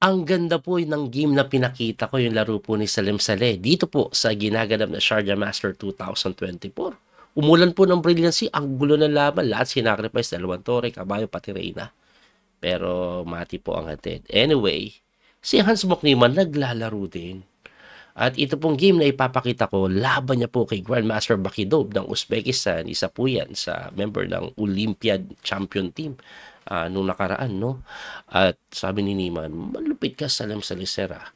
Ang ganda po ng game na pinakita ko, yung laro po ni Salim Saleh. Dito po sa ginaganap na Sharjah Master 2024. Umulan po ng brilliancy, ang gulo ng laban, lahat sinacrifice, dalawang tore, kabayo, pati Reyna. Pero mati po ang hatid. Anyway, si Hans Mokniman naglalaro din. At ito pong game na ipapakita ko, laban niya po kay Grandmaster Bakidov ng Uzbekistan. Isa po yan sa member ng Olympiad Champion Team nung nakaraan, no? At sabi ni Niman, malupit ka Salim Salicera.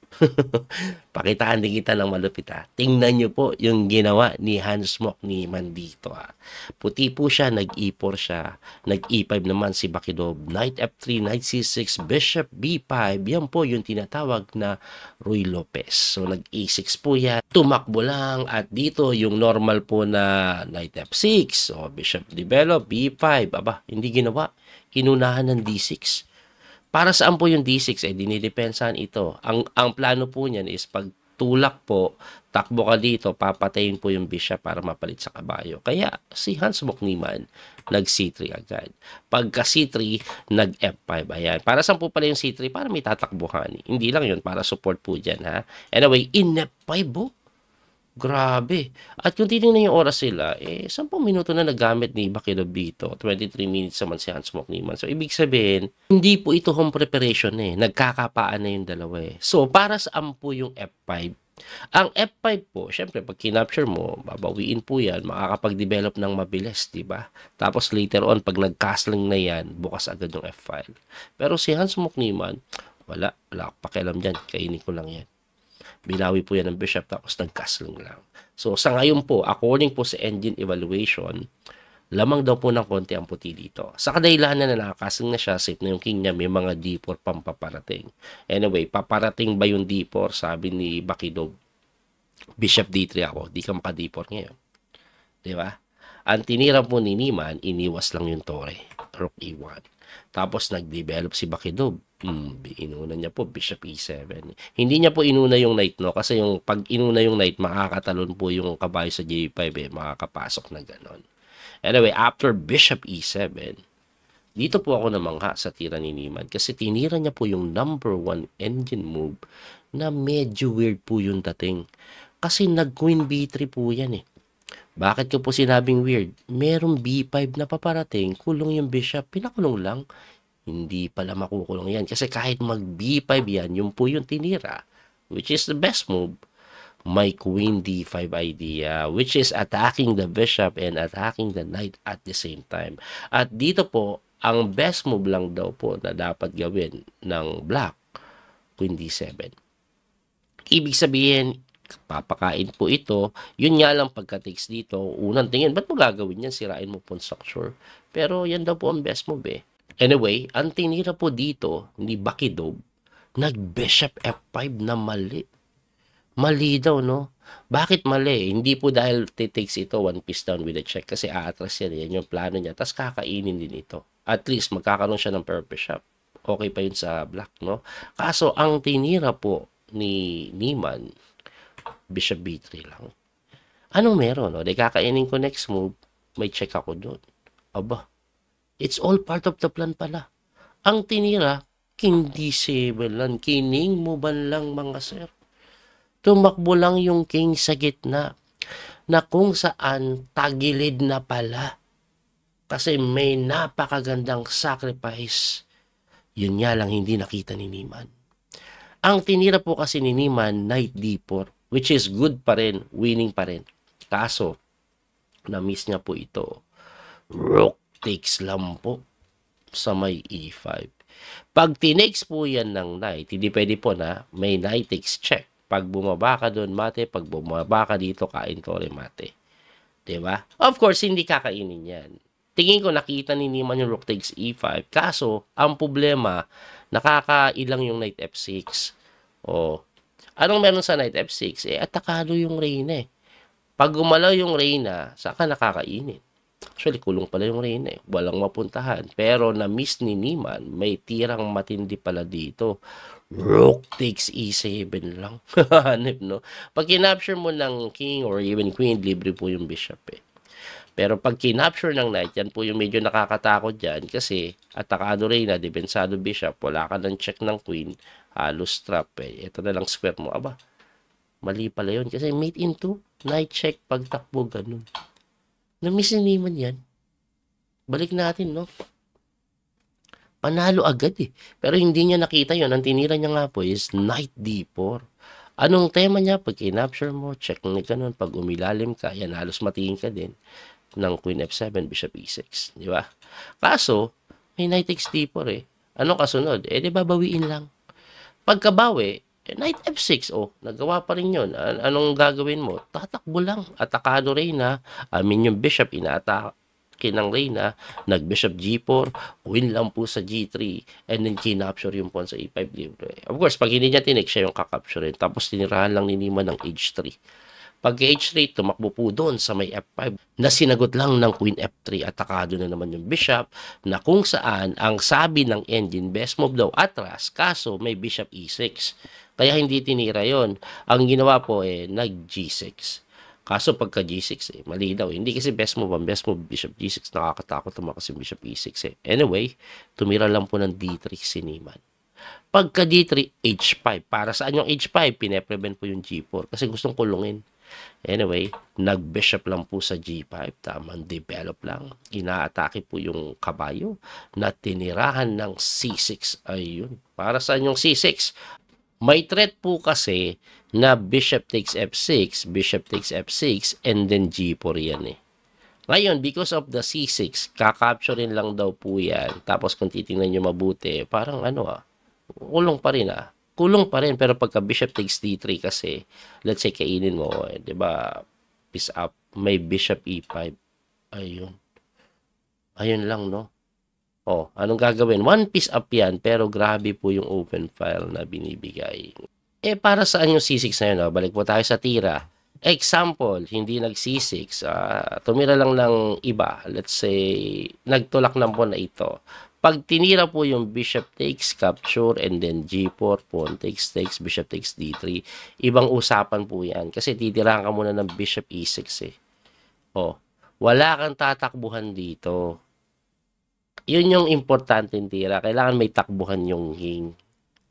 Pakitaan din kita ng malupit, ha. Tingnan niyo po yung ginawa ni Hans Mokniman dito, ha. Puti po siya, nag-E4 siya. Nag-E5 naman si Bakidov. Knight F3, Knight C6, Bishop B5. Yan po yung tinatawag na Ruy Lopez. So, nag-E6 po yan. Tumakbo lang. At dito, yung normal po na Knight F6. So, Bishop develop, B5. Aba, hindi ginawa. Inunahan ng D6. Para saan po yung D6? Dinidepensahan ito. Ang plano po niyan is pag tulak po, takbo ka dito, papatayin po yung bishop para mapalit sa kabayo. Kaya si Hans Mokniman nag-C3 agad. Pagka C3, nag-F5. Ayan. Para saan po pala yung C3? Para may tatakbuhan. Hindi lang yun, para support po dyan, ha? Anyway, in F5 po. Grabe. At kung titingnan yung oras sila, 10 minuto na nagamit ni Bakidov dito. 23 minutes naman si Hans Mokniman. So, ibig sabihin, hindi po ito home preparation Nagkakapaan na yung dalawa So, para saan po yung F5? Ang F5 po, syempre, pag kinapture mo, babawiin po yan, makakapag-develop ng mabilis, di ba? Tapos later on, pag nag-castling na yan, bukas agad yung F5. Pero si Hans Mokniman, wala pakialam dyan, kainin ko lang yan. Binawi po yan ng bishop tapos nag-castling lang. So sa ngayon po, according po sa engine evaluation, lamang daw po ng konti ang puti dito. Sa kadahilanan na nakakasling na siya, safe na yung king niya, may mga D4 pang paparating. Anyway, paparating ba yung D4? Sabi ni Bakidov, Bishop D3 ako, di ka maka D4 ngayon. Diba? Ang tinira po ni Niman, iniwas lang yung tore. Rook E1. Tapos nag-develop si Bakidov. Inuna niya po Bishop E7. Hindi niya po inuna yung knight, no? Kasi yung pag inuna yung knight, makakatalon po yung kabayo sa J5 makakapasok na ganon. Anyway, after Bishop E7, dito po ako namangha sa tira ni Niman kasi tinira niya po yung number 1 engine move na medyo weird po yung dating. Kasi nag-Queen B3 po yan Bakit ko po sinabing weird? Merong B5 na paparating, kulong yung bishop, pinakulong lang. Hindi pala makukulong yan. Kasi kahit mag B5 yan, yung po yung tinira, which is the best move, may Queen D5 idea, which is attacking the bishop and attacking the knight at the same time. At dito po, ang best move lang daw po na dapat gawin ng black, Queen D7. Ibig sabihin, papakain po ito. Yun nga lang pagka-takes dito, unang tingin, ba't mo gagawin yan? Sirain mo po structure. Pero yan daw po ang best move Anyway, ang tinira po dito ni Bakidov, nag-bishop F5 na mali. Mali daw, no? Bakit mali? Hindi po dahil takes ito, one piece down with a check. Kasi aatras yan. Yan yung plano niya. Tapos kakainin din ito. At least, magkakaroon siya ng purple shop. Okay pa yun sa black, no? Kaso, ang tinira po ni Niman, Bishop B3 lang. Anong meron, no? Di kakainin ko next move, may check ako doon. Aba, it's all part of the plan pala. Ang tinira, King D7 lang. Kining mo ba lang mga sir? Tumakbo lang yung king sa gitna na kung saan tagilid na pala. Kasi may napakagandang sacrifice. Yun nga lang hindi nakita ni Niman. Ang tinira po kasi ni Niman, Knight D4, which is good pa rin, winning pa rin. Kaso, na-miss niya po ito. Rook takes lang po sa may E5. Pag tinakes po yan ng knight, hindi pwede po na may knight takes check. Pag bumaba ka doon, mate. Pag bumaba ka dito, kain tore, mate. Diba? Of course, hindi kakainin yan. Tingin ko nakita ni Niman yung rook takes E5. Kaso, ang problema, nakakailang yung knight F6. Anong meron sa knight F6? Atakado yung reyna Pag gumalaw yung reyna, saka nakakainit. Actually, kulong pala yung reyna Walang mapuntahan. Pero na-miss ni Niman, may tirang matindi pala dito. Rook takes E7 lang. Hanip, no? Pag kinapture mo ng king or even queen, libre po yung bishop Pero pag kinapture ng knight, yan po yung medyo nakakatakot dyan kasi atakado reyna, depensado bishop, wala ka ng check ng queen, halos trap eh. Ito na lang square mo. Aba, mali pala yun. Kasi mate into, knight check, pagtakbo, ganun. Na-miss ni Neiman yan. Balik natin, no? Panalo agad eh. Pero hindi niya nakita yon. Ang tinira niya nga po is knight d4. Anong tema niya? Pag kinapture mo, check na ganun. Pag umilalim ka, yan, halos matingin ka din ng queen f7, bishop e6. Di ba? Kaso, may knight takes d4 eh. Ano kasunod? Eh, di ba bawiin lang? Pagkabawi, knight f6, oh, nagawa pa rin yun. Anong gagawin mo? Tatakbo lang. Atakado Reyna. Yung bishop, inaatake ng Reyna. Nag-bishop g4, win lang po sa g3, and then kinapture yung pawn sa e5 libre. Of course, pag hindi niya tinik, siya yung kakapture. Tapos tinirahan lang ni Neiman ng h3. Pag h3, tumakbo po doon sa may f5 na sinagot lang ng queen f3. Atakado na naman yung bishop na kung saan ang sabi ng engine, best move daw atras, kaso may bishop e6. Kaya hindi tinira yon. Ang ginawa po nag g6. Kaso pagka g6 mali daw. Hindi kasi best move. Ang best move bishop g6. Nakakatakot naman kasi bishop e6 Anyway, tumira lang po ng d3 si Neiman. Pagka d3, h5. Para saan yung h5? Pine-prevent po yung g4 kasi gustong kulungin. Anyway, nag-bishop lang po sa g5. Tamang develop lang. Inaatake po yung kabayo na tinirahan ng c6. Ayun. Para saan yung c6? May threat po kasi na bishop takes f6, bishop takes f6, and then g4 yan Ngayon, because of the c6, kakapturein lang daw po yan. Tapos kung titingnan nyo mabuti, parang kulong pa rin Kulong pa rin, pero pagka bishop takes d3 kasi, let's say kainin mo, di ba, piece up, may bishop e5. Ayun. Ayun lang, no? Anong gagawin? One piece up yan, pero grabe po yung open file na binibigay. Para saan yung C6 na yun? Balik po tayo sa tira. Example, hindi nag-C6. Tumira lang ng iba. Let's say, nagtulak ng pawn na ito. Pag tinira po yung bishop takes, capture, and then g4, pawn takes, bishop takes d3. Ibang usapan po yan. Kasi titirahan ka muna ng bishop e6 wala kang tatakbuhan dito. Yun yung importanteng tira. Kailangan may takbuhan yung king.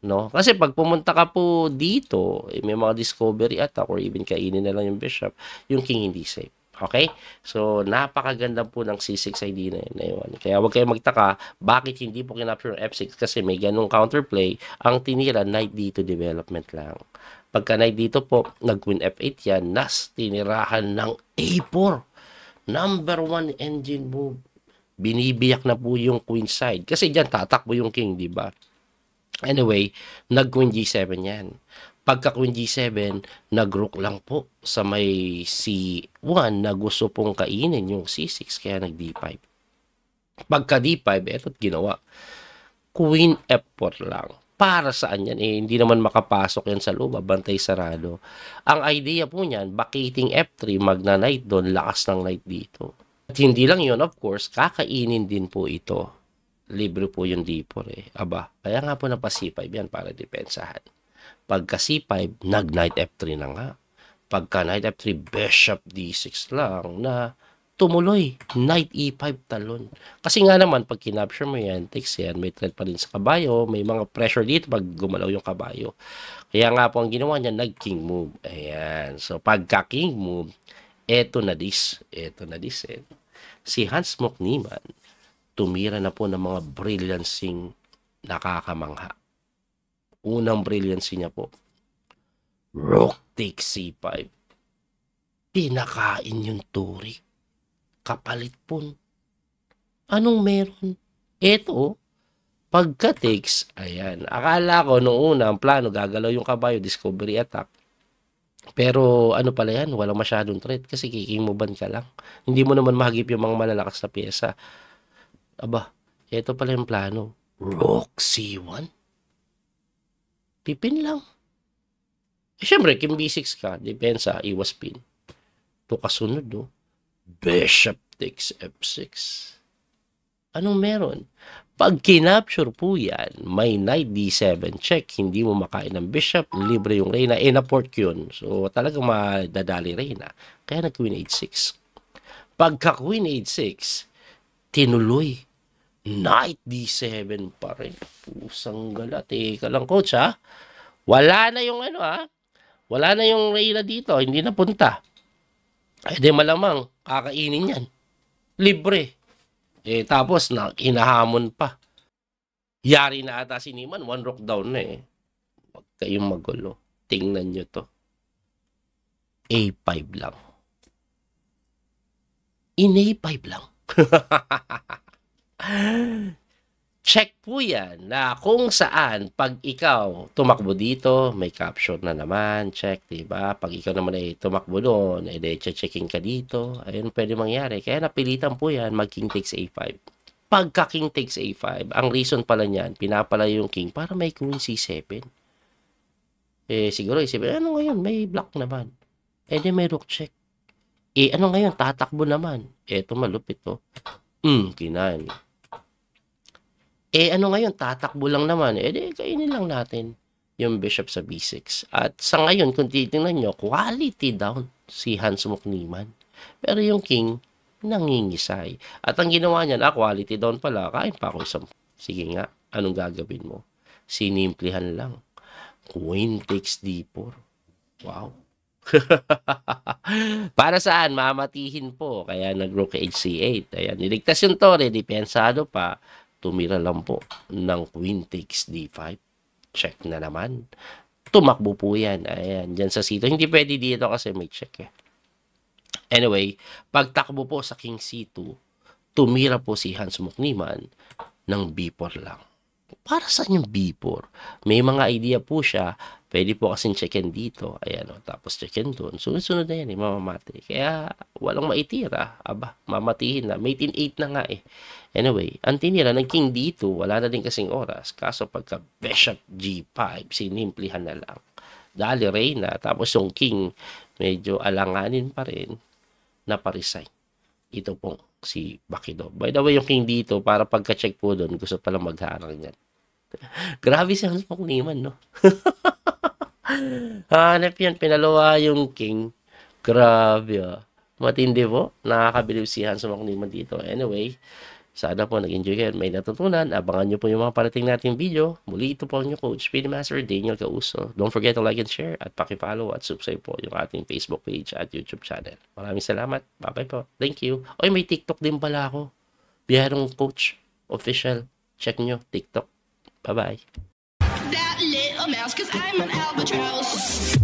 No? Kasi pag pumunta ka po dito, may mga discovery attack or even kainin na lang yung bishop, yung king hindi safe. Okay? So, napakaganda po ng c6 ID na yun. Kaya huwag kayong magtaka, bakit hindi po kinapture yung f6? Kasi may ganung counterplay. Ang tinira, knight d2 development lang. Pagka knight dito po, nag-queen f8 yan, nas tinirahan ng a4. Number 1 engine move. Binibiyak na po yung queen side. Kasi dyan, tatakbo yung king, di ba? Anyway, nag-queen g7 yan. Pagka queen g7, nag-rook lang po sa may c1 na gusto pong kainin yung c6, kaya nag-d5. Pagka d5, eto't ginawa. Queen f4 lang. Para saan yan? Hindi naman makapasok yan sa loob, bantay sarado. Ang idea po niyan, vacating f3, magna-knight doon, lakas ng knight dito. At hindi lang yun, of course, kakainin din po ito. Libre po yung d4 Aba, kaya nga po na pa c5 yan para depensahan. Pagka c5, nag-knight f3 na nga. Pagka knight f3, bishop d6 lang na tumuloy. Knight e5 talon. Kasi nga naman, pag kinapture mo yan, takes yan, may threat pa rin sa kabayo, may mga pressure dito pag gumalaw yung kabayo. Kaya nga po ang ginawa niya, nag-king move. Ayan. So, pagka king move, eto na this. Si Hans-Mok Neiman, tumira na po ng mga brilliancing nakakamangha. Unang brilliancy niya po, rook takes c5. Pinakain yung turi. Kapalit po. Anong meron? Eto, pagka takes, ayan. Akala ko noong una, ang plano, gagalaw yung kabayo, discovery attack. Pero ano pala yan, walang masyadong threat kasi kikimuban ka lang. Hindi mo naman mahagip yung mga malalakas na pyesa. Aba, eto pala yung plano. Rook c1? Pipin lang. Siyempre, king b6 ka, depensa, iwas pin. Ito kasunod, no? Bishop takes f6. Anong meron? Pag kinapture po yan, may knight d7 check, hindi mo makain ng bishop, libre yung Reyna, na-port yun. So, talagang madadali Reyna. Kaya nag-queen h6. Pagka queen h6, tinuloy. Knight D7 pa rin. Pusang gala. Teka lang, coach, ha? Wala na yung ano, ha? Wala na yung Reyna dito. Hindi na punta. Ay, di malamang. Kakainin yan. Libre. Tapos, hinahamon pa. Yari na ata si Niman. One rock down na eh. Huwag kayong magulo. Tingnan nyo to. A5 lang. In A5 lang. Check po yan na kung saan pag ikaw tumakbo dito, may caption na naman, check, diba? Pag ikaw naman ay tumakbo doon, checking ka dito, ayun pwede mangyari. Kaya napilitan po yan, mag king takes A5. Pagka king takes A5, ang reason pala niyan, pinapalayo yung king para may queen C7. Siguro isipin, ano ngayon, may block naman. Di may rook check. Ano ngayon, tatakbo naman. Eto malupit to. Kinain. Ano ngayon, tatakbo lang naman. Di, kainin lang natin yung bishop sa B6. At sa ngayon, kung titingnan nyo, quality down si Hans Mukniman. Pero yung king, nangingisay. At ang ginawa niya, quality down pala, kain pa ako isang. Sige nga, anong gagawin mo? Sinimplihan lang. Queen takes D4. Wow. Para saan? Mamatihin po. Kaya nag-rook HC8. Ayan, niligtas yung tore, dipensado pa. Tumira lang po ng queen takes D5. Check na naman. Tumakbo po yan. Ayan, dyan sa sito. Hindi pwede dito kasi may check eh. Anyway, pagtakbo po sa king C2, tumira po si Hans Mukniman ng B4 lang. Para saan yung B4? May mga idea po siya. Pwede po kasing check-in dito. Ayan o. Tapos check-in doon. Sunod-sunod na yan eh. Mamamati. Kaya walang maitira. Aba, mamatihin na. Mate in 8 na nga eh. Anyway, ang tinira ng king dito, wala na din kasing oras. Kaso pagka bishop G5, sinimplihan na lang. Dali Reyna. Tapos yung king, medyo alanganin pa rin. Naparesign. Ito pong si Bakido. By the way, yung king dito, para pagka-check po doon, gusto palang magharang yan. Grabe si Hans Mukniman, no? Hanap yan, pinalawa yung king. Grabe, ah. Matindi po. Nakakabilib si Hans Mukniman dito. Anyway, sana po nag-enjoy kayo. May natutunan. Abangan nyo po yung mga parating nating video. Muli ito po ang inyong coach, Speedy Master Daniel Causo. Don't forget to like and share at paki-follow at subscribe po yung ating Facebook page at YouTube channel. Maraming salamat. Bye-bye po. Thank you. Oy, may TikTok din pala ako. Biyahirong Coach Official. Check nyo, TikTok. Bye-bye. That little mouse, 'cause I'm an albatross.